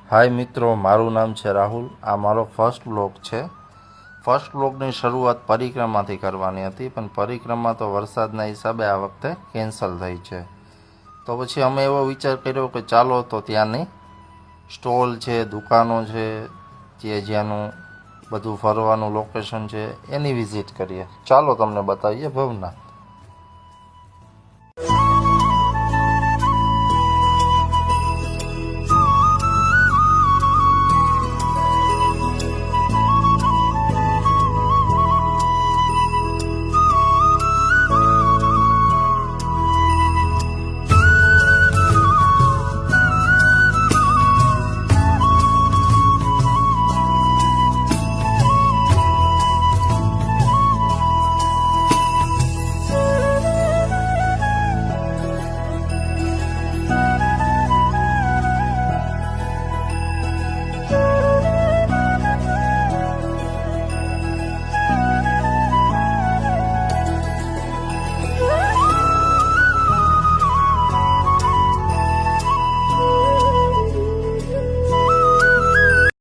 હાય મિત્રો, મારું નામ છે રાહુલ. આ મારો ફર્સ્ટ બ્લોગ છે. ફર્સ્ટ બ્લોગની શરૂઆત પરિક્રમાથી કરવાની હતી, પણ પરિક્રમા તો વરસાદના હિસાબે આ વખતે કેન્સલ થઈ છે. તો પછી અમે એવો વિચાર કર્યો કે ચાલો તો ત્યાંની સ્ટોલ છે, દુકાનો છે, જ્યાંનું બધું ફરવાનું લોકેશન છે એની વિઝિટ કરીએ. ચાલો તમને બતાવીએ ભવનાથ.